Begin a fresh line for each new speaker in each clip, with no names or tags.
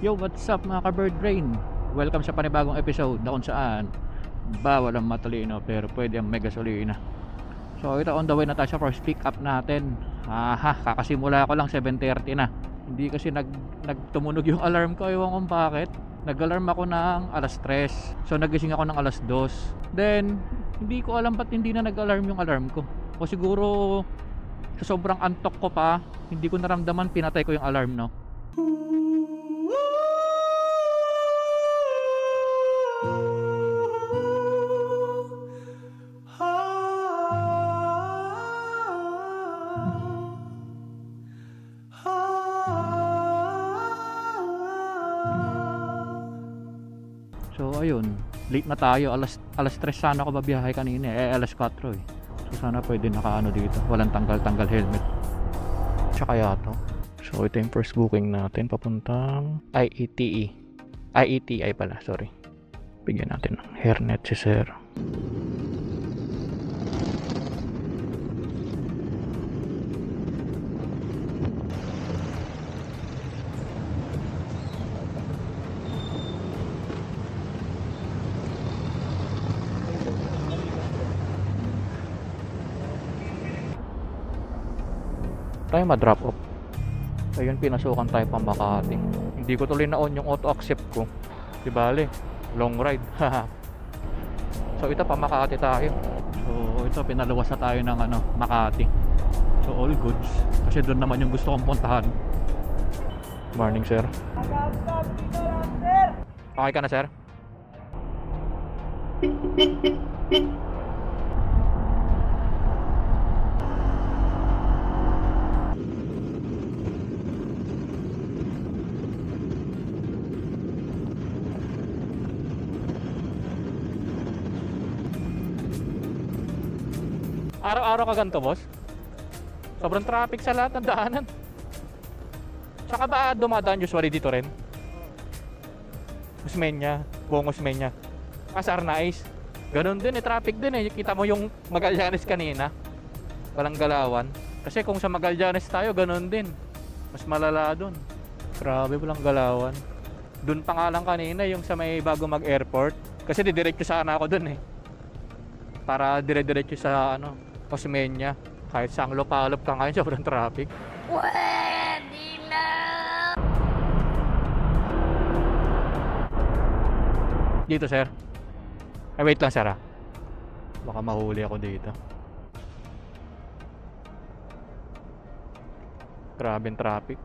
Yo, what's up mga ka-bird brain? Welcome sa panibagong episode na kung saan bawal ang matalino pero pwede ang may gasolina. So ito, on the way na tayo sa first pick up natin. Kakasimula ko lang 7:30 na. Hindi kasi nagtumunog yung alarm ko, ewan kung bakit. Nag-alarm ako ng alas 3. So nagising ako ng alas 2. Then hindi ko alam ba't hindi na nag-alarm yung alarm ko. O siguro sa sobrang antok ko pa, hindi ko naramdaman, pinatay ko yung alarm, no? So ayun, late na tayo. Alas 3 sana ako babiyahe kanina, alas 4 eh. So sana pwede nakaano dito, walang tanggal helmet. Tsaka yato. So ito yung first booking natin papuntang IETI pala, sorry. Bigyan natin ng hairnet si sir. Tayo ma-drop off. Ayun, pinasukan tayo pa Makati. Hindi ko tuloy na-on yung auto accept ko. Di bale, long ride. So ito pa Makati tayo. So ito, pinaluwas na tayo ng Makati. So all goods. Kasi doon naman yung gusto kong puntahan. Morning sir. Okay ka na sir? Araw-araw ka ganito, boss? Sobrang traffic sa lahat ng daanan. Saka ba dumadaan usually dito rin? Osmeña, buong Osmeña. Arnaiz. Ganon din traffic din eh. Kita mo yung Magallanes kanina. Walang galawan. Kasi kung sa Magallanes tayo, ganon din. Mas malala dun. Grabe, walang galawan. Dun pa nga lang kanina yung sa may bago mag-airport. Kasi didiretso sana ako dun eh. Para dire-diretso sa Osmeña. Kahit sa ang lopalop ka ngayon, sobrang traffic.
Pwede na!
Dito sir. Ay wait lang sir ah. Baka mahuli ako dito. Grabing traffic.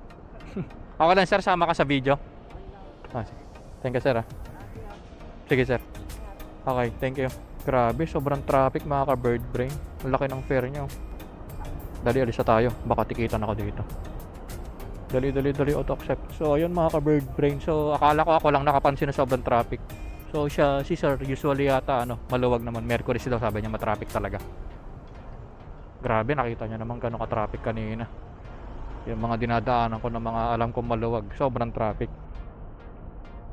Okay lang sir, sama ka sa video. Sige. Thank you sir ah. Sige sir. Okay, thank you. Grabe, sobrang traffic mga ka-bird brain. Ang laki ng fare nyo. Dali, alis na tayo. Baka tikitan ako dito. Dali, auto accept. So, ayun mga ka-bird brain. So, akala ko ako lang nakapansin na sobrang traffic. So, si sir, usually yata, maluwag naman. Mercury daw, sabi niya, matraffic talaga. Grabe, nakita niya naman gano'ng ka-traffic kanina. Yung mga dinadaanan ko ng mga alam kong maluwag. Sobrang traffic.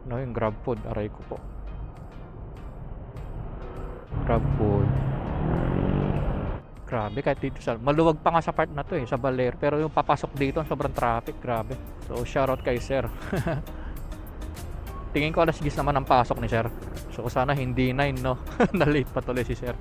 Yung grab food, aray ko po. Grab food. Grabe, kahit dito sa maluwag pa nga sa part na to sa Baler, pero yung papasok dito sobrang traffic, grabe. So shoutout kay sir. Tingin ko alas 10 naman ang pasok ni sir. So sana hindi 9 no. Na late pa tuloy si sir.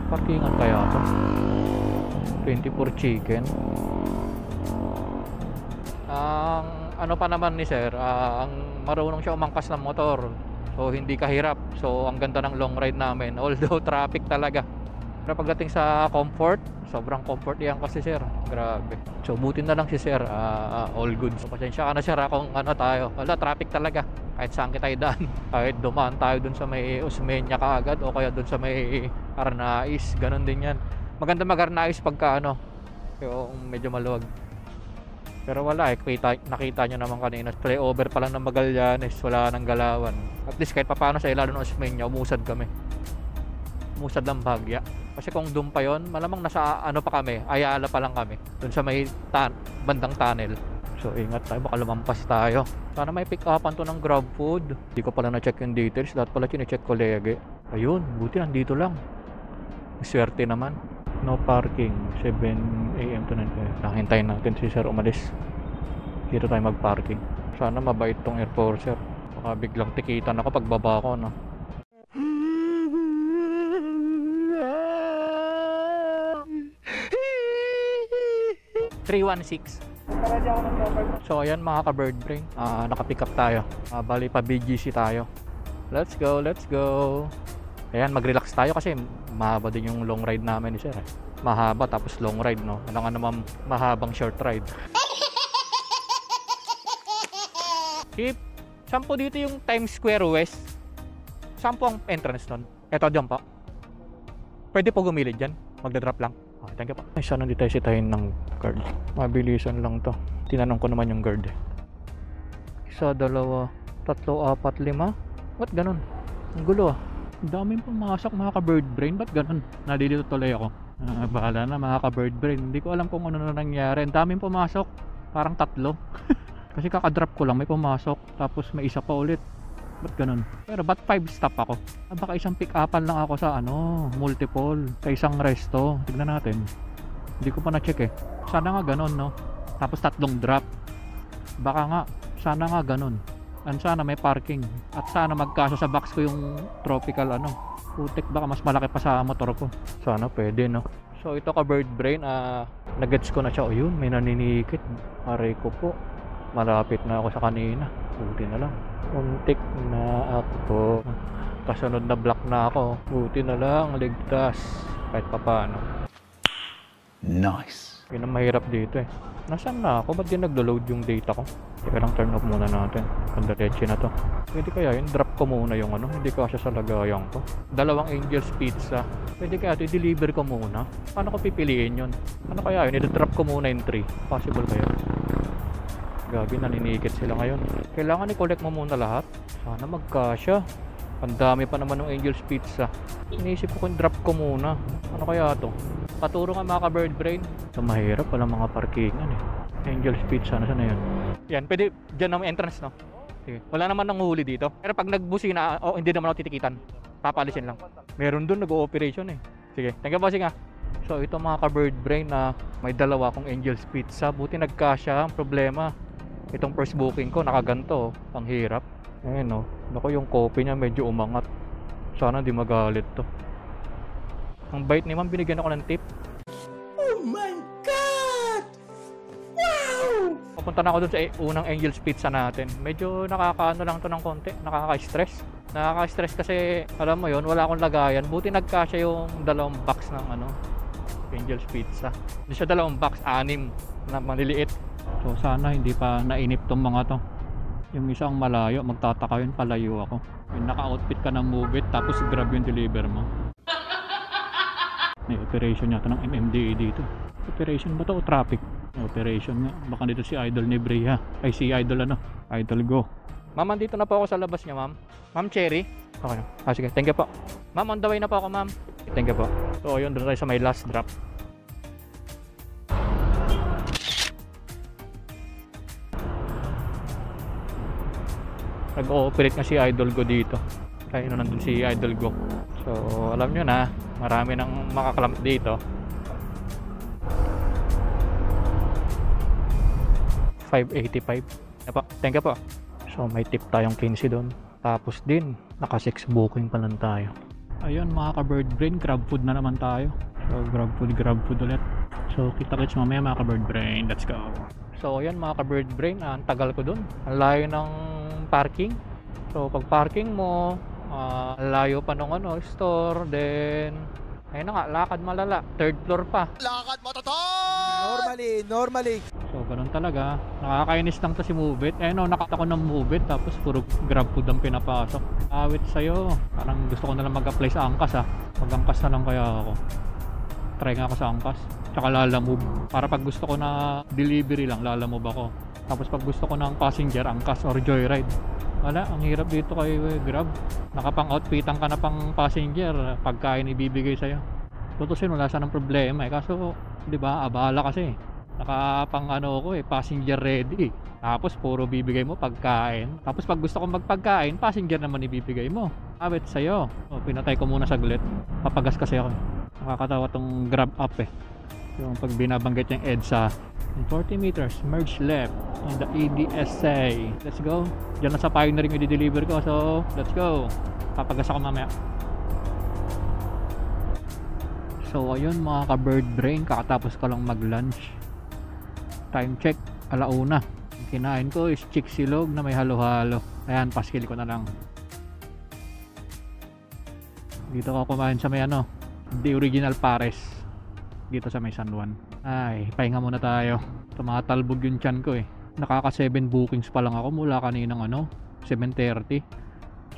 Parkingan kaya to? 24 chicken. Ang pa naman ni sir, ang marunong siya umangkas ng motor. So hindi kahirap. So ang ganda ng long ride namin. Although traffic talaga. Pero pagdating sa comfort, sobrang comfort yan kasi sir. Grabe. So buti na lang si sir, all good. So pasensya ka na sir kung tayo. Wala, traffic talaga. Kahit saan kita idaan. Kahit dumaan tayo dun sa may Osmeña kaagad o kaya dun sa may Arnaiz, ganun din yan. Maganda mag-Arnaiz pagka yung medyo maluwag. Pero wala nakita nyo naman kanina, flyover pa lang ng Magallanes, wala nang galawan. At least kahit paano sa ilalo ng Osmeña, umusad kami. Umusad lang bahagya. Kasi kung doon pa yon, malamang nasa pa kami, Ayala pa lang kami. Doon sa may bandang tunnel. So ingat tayo, baka lumampas tayo. Sana may pick upan to ng Grab Food. Hindi ko pala na-check yung details. Lahat pala chine-check ko lege. Ayun, buti nandito lang. Swerte naman. No parking. 7 AM to 9 AM. Hintayin natin si sir umalis. Dito tayo mag-parking. Sana mabait tong enforcer. Baka biglang tikitan ako pagbaba ko, no? 316. So ayan mga ka-bird brain, naka-pick up tayo. Bali pa BGC tayo. Let's go, let's go. Ayan, mag-relax tayo kasi mahaba din yung long ride namin ni sir. Mahaba tapos long ride, no? Ano nga naman mahabang short ride. Keep. Sampo dito yung Times Square West. Sampo ang entrance nun. Eto dyan pa. Pwede po gumilid dyan. Magdadrop lang. Okay, thank you po. Ay, sana hindi tayo sitahin ng guard. Mabilisan lang to. Tinanong ko naman yung guard eh. Isa, dalawa, tatlo, apat, lima. Ba't ganun? Ang gulo ah. Ang daming pumasok mga ka-bird brain. Ba't ganun? Nadilito tuloy ako. Bahala na mga ka-bird brain. Hindi ko alam kung ano na nangyari. Ang daming pumasok. Parang tatlo. Kasi kakadrop ko lang may pumasok. Tapos may isa pa ulit. Ba't ganun? Pero ba't 5 stop ako? Baka isang pick upan lang ako sa multiple. Sa isang resto. Tignan natin. Hindi ko pa na-check eh. Sana nga ganun, no? Tapos tatlong drop. Baka nga. Sana nga ganun. And sana may parking. At sana magkasya sa box ko yung tropical putik, baka mas malaki pa sa motor ko. Sana pwede, no? So ito ka bird brain, nagets ko na siya. O yun, may naninikit. Aray ko po. Malapit na ako sa kanina. Buti na lang. Untik na ako. Kasunod na block na ako. Buti na lang, ligtas. Kahit pa paano.
Nice.
Yun ang mahirap dito eh. Nasaan na ako? Ba't di naglo-load yung data ko? Teka lang, turn off muna natin. Kandaretsi na to. Pwede kaya yun? Drop ko muna yung hindi kasya sa lagayan ko. Dalawang Angel's Pizza. Pwede kaya ito i-deliver ko muna? Paano ko pipiliin yun? Ano kaya yun? I-drop ko muna yung 3. Possible kaya? Gabi, naninikit sila ngayon. Kailangan i-collect mo muna lahat. Sana magkasya. Ang dami pa naman ng Angel's Pizza. Inisip ko kung drop ko muna. Ano kaya to? Paturo nga mga ka-bird brain. So mahirap pala mga parkingan eh. Angel's Pizza, nasaan na yun? Yan, pwede dyan ang entrance, no? Sige. Wala naman nang huli dito. Pero pag nagbusina, hindi naman ako titikitan. Papalisin lang. Meron dun nag-ooperation eh. Sige, thank you bossing ah. So ito mga ka-bird brain na may dalawa akong Angel's Pizza. Buti nagkasya. Ang problema, itong first booking ko nakaganto. Ang hirap. Ayun no. Naku, yung coffee niya medyo umangat. Sana di magalit to. Ang bait ni ma'am, binigyan ako ng tip.
Oh my God! Wow!
Papunta na ako dun sa unang Angel's Pizza natin. Medyo nakakaano lang to ng konti. Nakaka-stress. Nakaka-stress kasi alam mo yon, wala akong lagayan. Buti nagkasya yung dalawang box ng Angel's Pizza. Hindi siya dalawang box, 6 na maliliit. So sana hindi pa nainip tong mga to. Yung isang malayo, magtataka yun, palayo ako. Yung naka-outfit ka ng Move It, tapos grab yung deliver mo. May operation yata ng MMDA dito. Operation ba to o traffic? May operation nga. Baka dito si Idol ni Bria. Ay si Idol Idol Go. Ma'am, andito na po ako sa labas niya, ma'am. Ma'am Cherry. Okay na. Sige, thank you po. Ma'am, on the way na po ako, ma'am. Thank you po. So yun, doon tayo sa may last drop. Nag-ooperate nga si Idol Go dito. Kaya nandun si Idol Go. So alam nyo na, marami nang makaklamp dito. 585. Thank you po. So may tip tayong 15 doon. Tapos din, naka 6 booking pa lang tayo. Ayun mga ka-bird brain, grab food na naman tayo. So grab food ulit. So kita-kits mamaya mga ka-bird brain. Let's go. So ayan mga ka-bird brain, ang tagal ko doon. Ang layo ng parking. So pag parking mo, layo pa ng store, then ayun na nga, lakad malala, 3rd floor pa.
Lakad matotoo! Normally.
So ganun talaga, nakakainis lang to si Move It. Ayun nakita ko ng Move It, tapos puro grab food ang pinapasok. Awit sa'yo, parang gusto ko na lang mag-apply sa Angkas mag-Angkas na lang kaya ako. Try nga ako sa Angkas, tsaka Lalamove. Para pag gusto ko na delivery lang, Lalamove ako. Tapos pag gusto ko ng passenger, Angkas or Joyride. Wala, ang hirap dito kay Grab. Nakapang-outfitan ka na pang passenger, pagkain ibibigay sa'yo. Tutusin, wala sanang problema kaso, di ba, abala kasi. Nakapang ano ko passenger ready. Tapos puro bibigay mo pagkain. Tapos pag gusto kong magpagkain, passenger naman ibibigay mo. Abet sa'yo. O, pinatay ko muna saglit. Papagas kasi ako. Nakakatawa tong grab up yung pag binabanggit yung EDSA. In 40 meters, merge left on the EDSA. Let's go. Diyan na sa pioneering yung i-deliver ko. So, let's go. Papagas ako mamaya. So, ayun mga ka-bird brain. Kakatapos ko lang mag-lunch. Time check, 1:00. Ang kinain ko is chick silog na may halo-halo. Ayan, paskil ko na lang. Dito ako kumain sa may The Original Pares. Dito sa may San Juan. Ay, pahinga muna tayo. Tumatalbog yung tiyan ko Nakaka 7 bookings pa lang ako mula kaninang 7:30.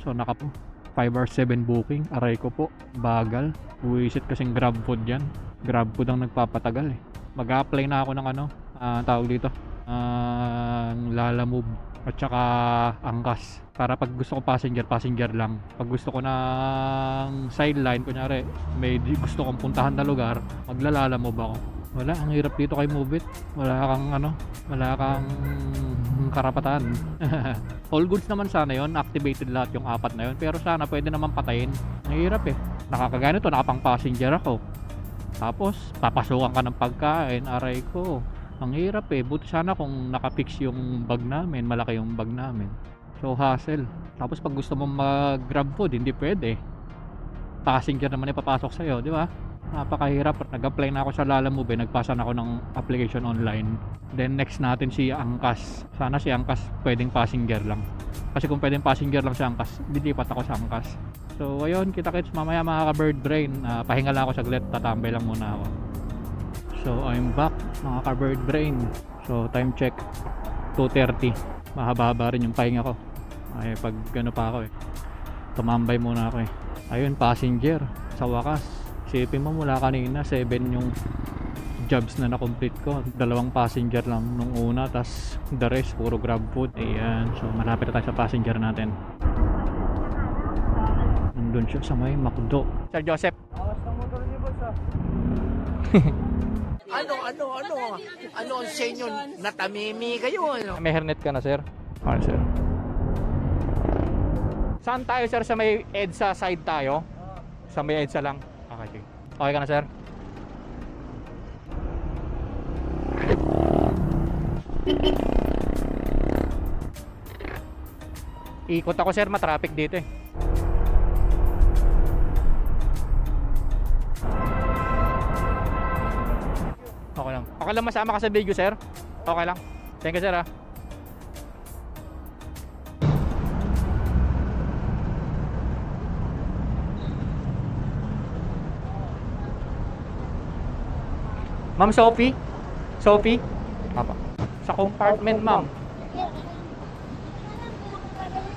So naka 5 hours 7 booking. Aray ko po, bagal. Buwisit kasing grab food yan. Grab food ang nagpapatagal Mag-apply na ako ng tawag dito, Lalamove at saka Angkas. Para pag gusto ko passenger lang. Pag gusto ko ng sideline, kunyari may gusto kong puntahan na lugar, Lalamove ako. Wala, ang hirap dito kay Move It. Wala kang karapatan. All goods naman sana yon, activated lahat yung 4 na yon, pero sana pwede naman patayin. Ang hirap nakakaganito, nakapang passenger ako, tapos papasukan ka ng pagkain. Aray ko, ang hirap buti sana kung nakafix yung bag namin, malaki yung bag namin. So hassle. Tapos pag gusto mong mag grab food, hindi pwede, passenger naman ipapasok sa'yo, di ba? Napakahirap. Nag-apply na ako sa Lalamove, nagpasa na ako ng application online. Then next natin si Angkas. Sana si Angkas pwedeng passenger lang, kasi kung pwedeng passenger lang si Angkas, dilipat ako sa Angkas. So ayun, kita-kits mamaya mga ka-bird brain. Pahinga lang ako saglit, tatambay lang muna ako. So I'm back mga ka-bird brain. So time check, 2:30. Mahaba-haba rin yung pahinga ko. Ay pag pa ako tumambay muna ako Ayun, passenger sa wakas. Isipin mo mula kanina 7 yung jobs na na-complete ko. 2 passenger lang nung una, tas the rest puro grab food. Ayan, so malapit na tayo sa passenger natin. Nandun siya sa may McDo. Sir Joseph,
Awas ng motor niyo, boss Ano ang sa inyo? Natamimi kayo,
may hairnet ka na sir? Okay sir. Saan tayo sir? Sa may EDSA side tayo? Sa may EDSA lang? Okay, okay ka na sir? Ikot ako sir, matraffic dito Okay lang. Okay lang masama ka sa video sir? Okay lang. Thank you sir Ma'am Sophie? Sophie? Apa? Sa compartment ma'am.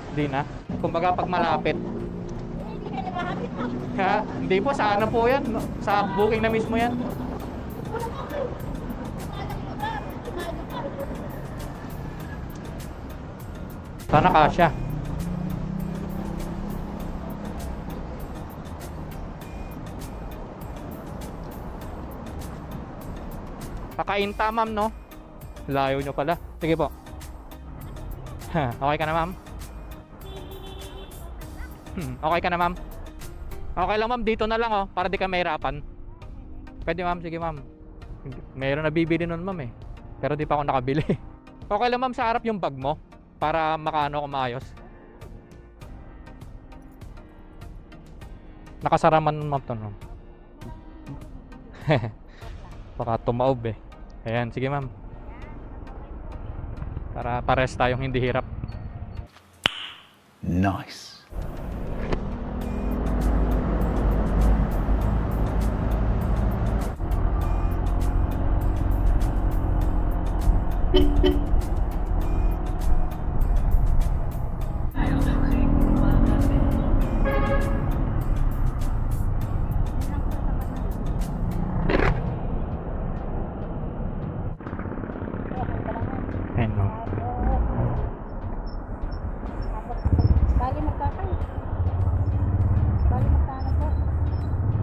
Hindi na. Kumbaga pag malapit. Ha? Hindi po, sa ano po yan? Sa booking na mismo yan. Sana kasya. Kakainta ma'am no? Layo nyo pala. Sige po. Okay ka na ma'am? Okay ka na ma'am? Okay lang ma'am, dito na lang para di ka mahirapan. Pwede ma'am, sige ma'am. Mayroon na bibili nun ma'am pero di pa ako nakabili. Okay lang ma'am, sa harap yung bag mo para makaano ko maayos. Nakasaraman ma'am to no? Baka tumaob Ayan, sige ma'am. Para pares tayong hindi hirap.
Nice.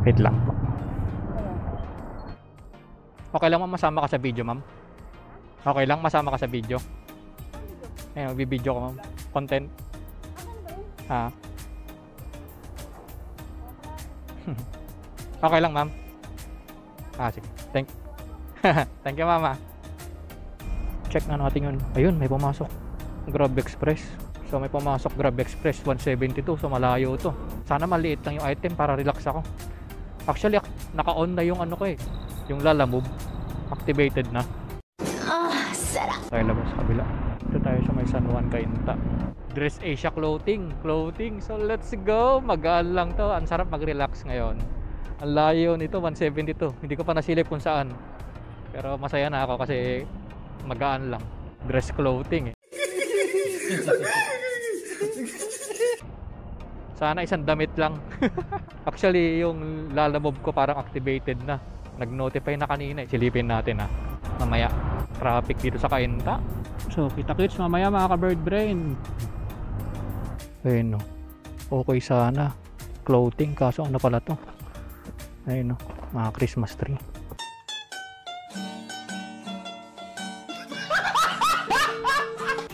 Wait lang po. Okay lang ma'am, masama ka sa video ma'am? Okay lang, masama ka sa video. Ayun, magbibideo ko, ma'am. Content. Ha? Okay lang, ma'am. Sige. Thank you, mama. Check na natin yun. Ayun, may pumasok. Grab Express. So may pumasok Grab Express 172. So malayo to. Sana maliit lang yung item para relax ako. Actually, naka-on na yung ano ko eh. Yung Lalamove. Activated na.
Sarap.
Tayo labas sa kabila. Ito tayo sa may San Juan Cainta. Dress Asia Clothing. So let's go. Magaan lang to. Ang sarap mag-relax ngayon. Ang layo nito, 172. Hindi ko pa nasilip kung saan. Pero masaya na ako kasi magaan lang. Dress clothing eh. Sana isang damit lang. Actually, yung Lalamove ko parang activated na. Nag-notify na kanina eh. Silipin natin ha. Mamaya. Traffic dito sa Cainta. So, kita-kits mamaya mga ka-bird brain. Ayun no. Okay sana. Clothing. Kaso ano pala to? Ayun no. Mga Christmas tree.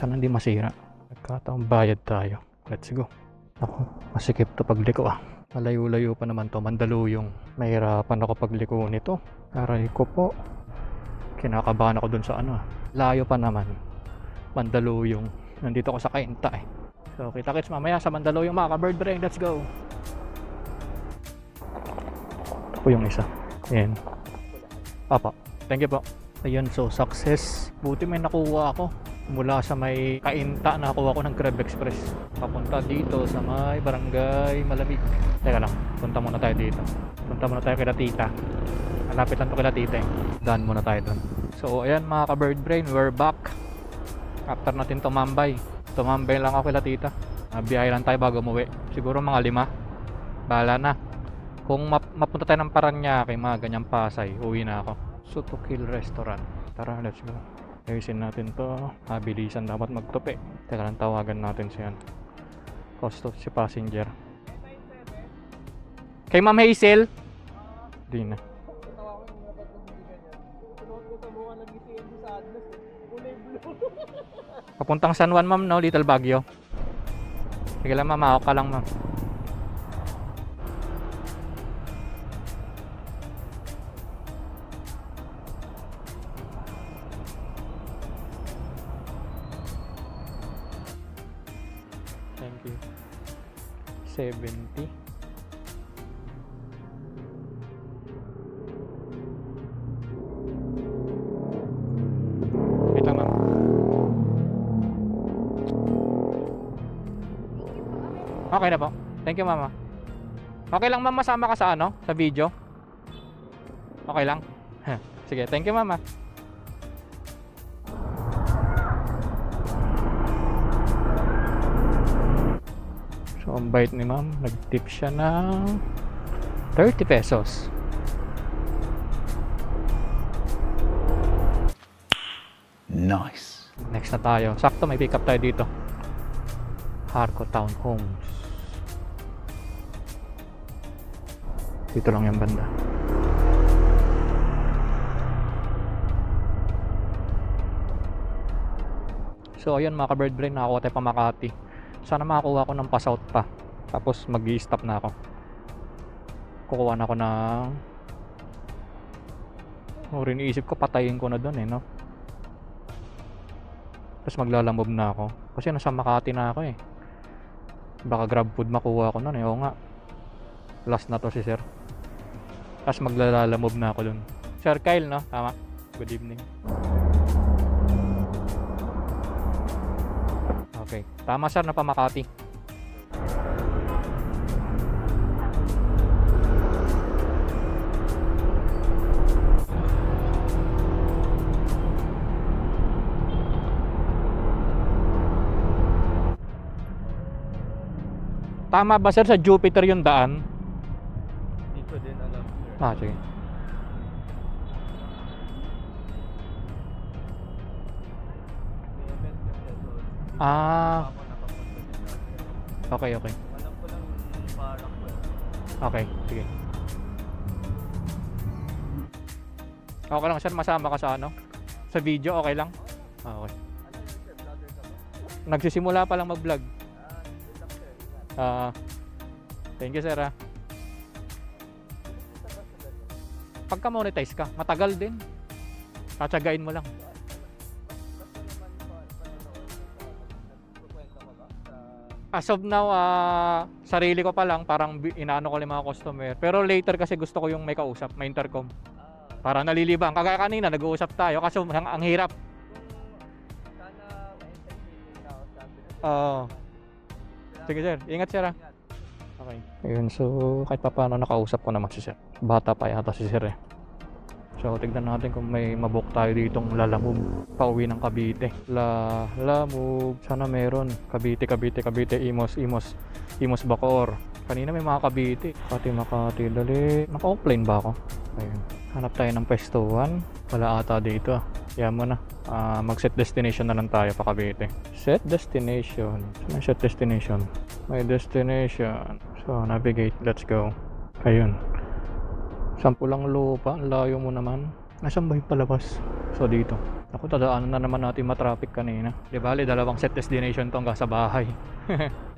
Sana hindi masira. Nagkataong bayad tayo. Let's go. Ako, masikip to pagliko ah. Malayo-layo pa naman to. Mandaluyong. Mahirapan ako pagliko nito. Aray ko po. Kinakabahan ako dun sa ano ah. Layo pa naman. Mandaluyong. Nandito ako sa Cainta eh. So kita-kits mamaya sa Mandaluyong mga ka-bird brain. Let's go. Ako yung isa. Ayan. Apa. Thank you po. Ayun, so success. Buti may nakuha ako. Mula sa may Cainta, nakakuha ko ng Grab Express. Papunta dito sa may Barangay Malamig. Teka lang, punta muna tayo dito. Punta muna tayo kila tita. Malapit lang to kila tita eh. Daan muna tayo doon. So ayan mga ka-bird brain, we're back. After natin tumambay. Tumambay lang ako kila tita. Biyahe lang tayo bago umuwi. Siguro mga 5. Bahala na. Kung mapunta tayo ng Paranaque, mga ganyang Pasay, uwi na ako. Sutokil Restaurant. Tara, let's go. Ayusin natin to. Mabilisan dapat magtupi. Teka lang, tawagan natin siya. Si passenger. Kay Ma'am Hazel? Di na. Papuntang San Juan, ma'am, no? Little Baguio. Sige lang, ma'am. Ako ka lang, ma'am. Thank you. 70. Wait lang, ma'am. Okay na po. Thank you, mama. Okay lang, ma'am, masama ka sa ano? Sa video? Okay lang? Sige, thank you, mama. So, ang bait ni ma'am, nag-tip siya ng 30 pesos.
Nice.
Next na tayo. Sakto, may pick up tayo dito. Harco Town Homes. Dito lang yung banda. So, ayun mga ka-bird brain, nakakuha tayo pa Makati. Sana makakuha ko ng pa-south pa. Tapos mag-i-stop na ako. Kukuha na ako ng iniisip ko patayin ko na doon eh, no? Tapos Lalamove na ako. Kasi nasa Makati na ako eh. Baka grab food makuha ko noon eh. Oo nga. Last na to si sir. Tapos Lalamove na ako doon. Sir Kyle, no? Tama. Good evening. Okay. Tama sir, na pa Makati. Tama ba sir sa Jupiter yung daan?
Hindi ko din alam, sir.
Sige.
May event kasi doon.
Ah,
Ako nakapunta din natin.
okay, okay.
Alam ko lang parang well.
Okay, sige. Okay lang sir, masama ka sa ano? Sa video, okay lang? Ah, okay.
Ano yun sir? Vlogger ka ba?
Nagsisimula pa lang mag-vlog.
Good luck sir. Ingat.
Thank you, sir.
Isa ba sa ganyan?
Pagka monetize ka, matagal din. Tatsagain mo lang.
Basta naman panonood mo sa nagkukwento ka ba? Sa
As of now, sarili ko pa lang, parang inaano ko lang mga customer. Pero later kasi gusto ko yung may kausap, may intercom. Para nalilibang. Kagaya kanina, nag-uusap tayo. Kaso ang hirap.
sana ma-entertain ka ako sabi na.
Oo. Sige, sir. Ingat, sir.
Ingat.
Okay. Ayun, so kahit pa paano nakausap ko naman si sir. Bata pa yata si sir eh. So tignan natin kung may mabook tayo ditong Lalamove. Pauwi ng Cavite. Lalamove. Sana meron. Cavite, Imos, Bacoor. Kanina may mga Cavite. Makati. Dali. Naka-offline ba ako? Ayun. Hanap tayo ng pwestuhan. Wala ata dito. Yan mo na. Mag-set destination na lang tayo pa Cavite. Set destination. Saan set destination? May destination. So navigate. Let's go. Ayun. Sampulang lupa. Ang layo mo naman. Nasaan ba yung palabas? So dito. Ako, tadaanan na naman natin matraffic kanina. Di bali, dalawang set destination to hanggang sa bahay.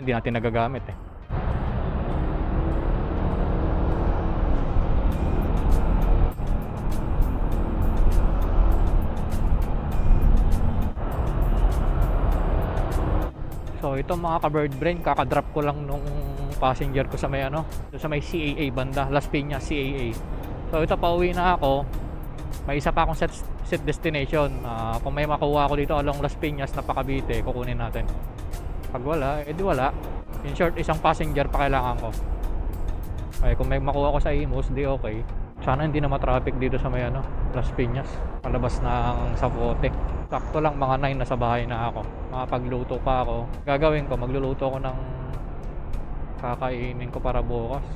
Hindi natin nagagamit eh. So ito mga ka-bird brain, kakadrop ko lang nung passenger ko sa may sa may CAA banda, Las Piñas CAA. So ito, pauwi na ako. May isa pa akong set destination. Kung may makuha ako dito along Las Piñas na pa Cavite, kukunin natin. Pag wala, edi wala. In short, isang passenger pa kailangan ko. Okay, kung may makuha ko sa Imos, di okay. Sana hindi na matraffic dito sa may Las Piñas. Palabas ng Zapote. Sakto lang mga 9 nasa bahay na ako. Makapagluto pa ako. Gagawin ko, magluluto ako ng kakainin ko para bukas.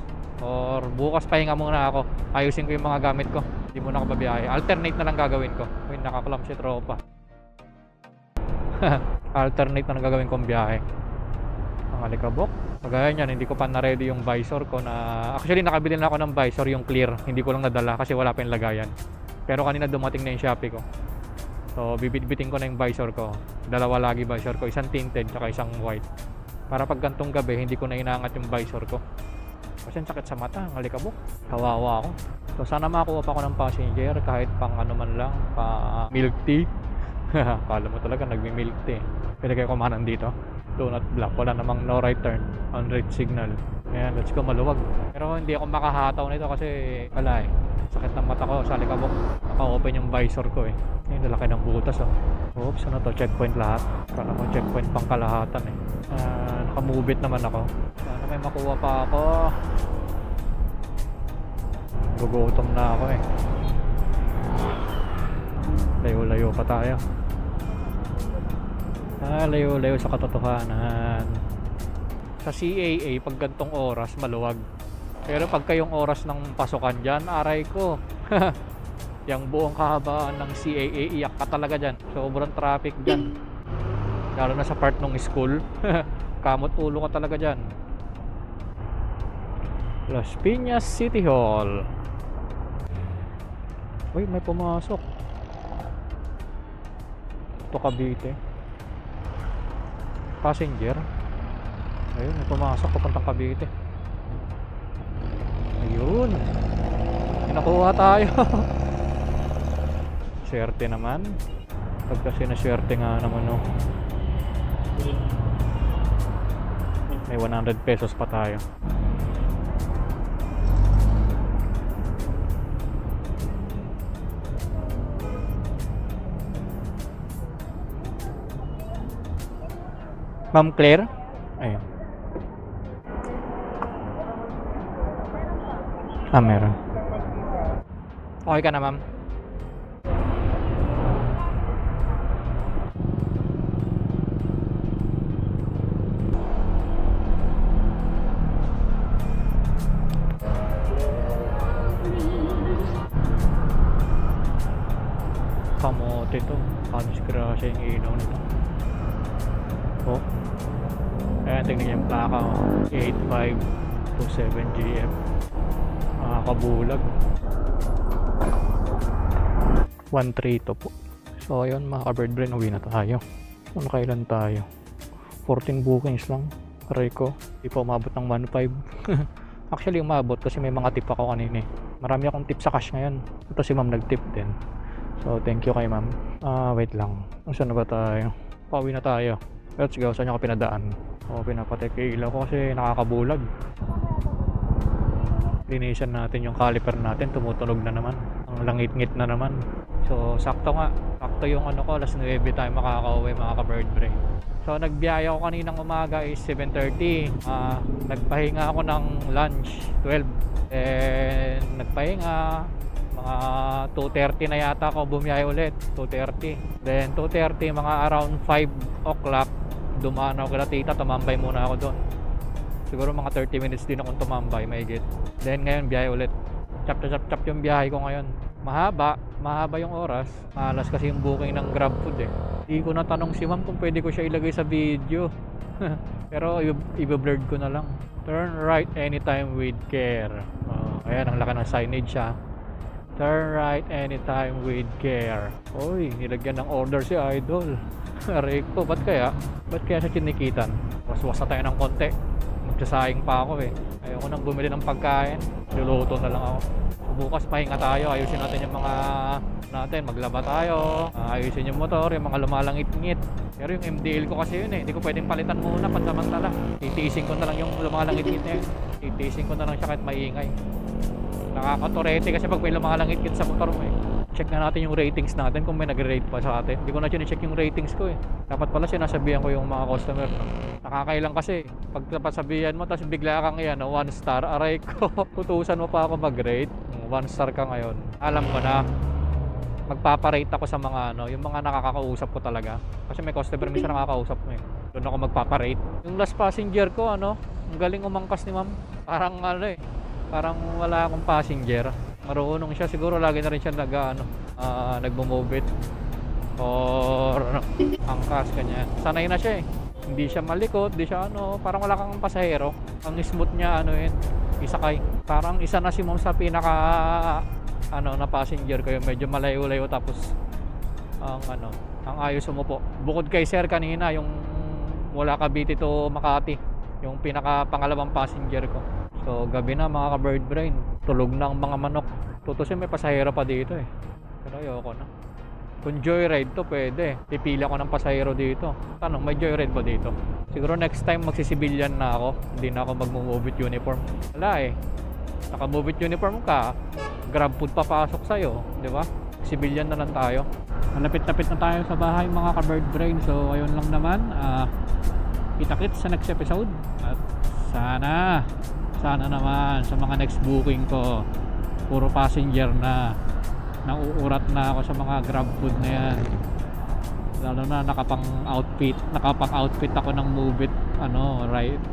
Or bukas pahinga muna ako. Ayusin ko yung mga gamit ko. Hindi muna ako babiyahe. Alternate na lang gagawin ko. Uy, nakaklam si tropa. Alternate na lang gagawin kong biyahe. Ang alikabok. Kagaya niyan, hindi ko pa na-ready yung visor ko na... Actually, nakabili na ako ng visor, yung clear. Hindi ko lang nadala kasi wala pa yung lagayan. Pero kanina dumating na yung Shopee ko. So, bibitbitin ko na yung visor ko. Dalawa lagi visor ko. Isang tinted, tsaka isang white. Para pag gantong gabi, hindi ko na inaangat yung visor ko. Kasi ang sakit sa mata, ang alikabok. Kawawa ako. So, sana makakuha pa ako ng passenger kahit pang ano man lang, pa milk tea. Kala mo talaga, nagmi-milk tea. Pinagay ko manan dito. Do not block. Wala namang no right turn. On right signal. Ayan, let's go, maluwag. Pero hindi ako makahataw nito kasi wala eh. Sakit ng mata ko sa alikabok. Naka-open yung visor ko eh. Ayun, lalaki ng butas oh. Oops, ano to? Checkpoint lahat. Kala ko checkpoint pang kalahatan eh. Nakamove it naman ako. Sana may makuha pa ako. Gugutom na ako eh. Layo-layo pa tayo. Layo-layo sa katotohanan. Sa CAA, pag gantong oras, maluwag. Pero pagka yung oras ng pasukan dyan, aray ko. Yung buong kahabaan ng CAA, iyak ka talaga dyan. Sobrang traffic dyan. Lalo na sa part ng school. Kamot ulo ka talaga dyan. Las Piñas City Hall. Uy, may pumasok. Ito Cavite. Passenger. Ayun, may pumasok papuntang Cavite. Ayun. Nakuha tayo. Swerte naman. Pag kasi naswerte nga naman no. May 100 pesos pa tayo. Ma'am Claire? Ayun. Meron. Okay ka na, ma'am? Kamote to. Panis grasya yung ilaw nito. Oh. Ayan, tingnan yung plaka. 8527 GF. Kabulag. 132 po. So ayun mga ka-bird brain, uwi na tayo. So nakailan tayo? 14 bookings lang. Aray ko, di pa umabot ng 1.5. Actually umabot kasi may mga tip ako kanina eh. Marami akong tip sa cash ngayon. Ito si ma'am nag-tip din. So thank you kay ma'am. Wait lang. Saan na ba tayo? Pauwi na tayo. Let's go. Saan ako pinadaan? Pinapatay ko ilaw ko kasi nakakabulag. Linisan natin yung caliper natin. Tumutunog na naman. Ang langit-ngit na naman. So sakto nga. Sakto yung ano ko. Alas 9 tayo makaka-uwi mga ka-bird brain. So nagbiyahe ako kaninang umaga is 7:30. Nagpahinga ako ng lunch 12. Then nagpahinga mga 2:30 na yata ako bumiyahe ulit. 2:30. Then 2:30 mga around 5 o'clock dumaan ako kila tita, tumambay muna ako doon. Siguro mga 30 minutes din akong tumambay, mahigit. Then ngayon biyahe ulit. Chap yung biyahe ko ngayon. Mahaba yung oras. Malas kasi yung booking ng GrabFood eh. Hindi ko natanong si ma'am kung pwede ko siya ilagay sa video. Pero i-blurred ko na lang. Turn right anytime with care. Ayan, ang laki ng signage siya. Turn right anytime with care. Oy, nilagyan ng order si Idol. Aray ko, ba't kaya siya kinikitan? Waswas na tayo ng konti. Magsasayang pa ako eh. Ayoko nang bumili ng pagkain. Luluto na lang ako. So, bukas pahinga tayo. Ayusin natin yung mga natin. Maglaba tayo. Ayusin yung motor. Yung mga lumalangit-ngit. Pero yung MDL ko kasi yun eh. Hindi ko pwedeng palitan muna pansamantala. Titiisin ko na lang yung lumalangit-ngit na yun. Titiisin ko na lang siya kahit maingay. Nakakatorete kasi pag may lumalangit-ngit sa motor mo eh. Check na natin yung ratings natin kung may nag-rate pa sa atin. Hindi ko na check yung ratings ko eh. Dapat pala sinasabihan ko yung mga customer. Nakakailang kasi. Pag napasabihan mo tapos bigla kang 1 star, aray ko. Tutusan mo pa ako mag-rate. 1 star ka ngayon. Alam ko na. Magpaparate ako sa mga yung mga nakakausap ko talaga. Kasi may customer minsan nakakausap mo eh. Doon ako magpaparate. Yung last passenger ko ang galing umangkas ni ma'am. Parang parang wala akong passenger. Marunong siya, siguro lagi na rin siya nagmo-move it or angkas kanya. Sanay na siya eh. Hindi siya malikot, hindi siya parang wala kang pasahero. Ang smooth niya isakay. Parang isa na si ma'am sa pinaka na passenger ko, yung medyo malayo-layo tapos ang ayos umupo. Bukod kay sir kanina, yung mula Cavite to Makati, yung pinaka pangalawang passenger ko. So gabi na mga ka-bird brain, tulog na ang mga manok. Tutusin may pasahero pa dito eh. Pero ayoko na. Kung joyride to pwede, pipila ko ng pasahero dito. Tanong, may joyride ba dito? Siguro next time magsisibilyan na ako. Hindi na ako mag-move it uniform. Wala eh. Naka-move it uniform ka, GrabFood papasok sa'yo, di ba? Sibilyan na lang tayo. Malapit-lapit na tayo sa bahay mga ka-bird brain. So ayun lang naman, kita-kits sa next episode. At sana naman sa mga next booking ko puro passenger na. Nauurat na ako sa mga GrabFood na yan. Lalo na nakapang outfit ako ng Move It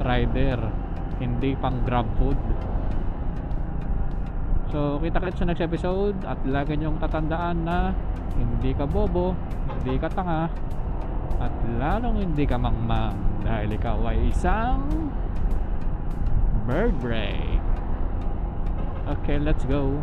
rider, hindi pang GrabFood. So kita-kits sa next episode. At lagi niyong tatandaan na hindi ka bobo, hindi ka tanga, at lalong hindi ka mangmang dahil ikaw ay isang bird brain. Okay, let's go.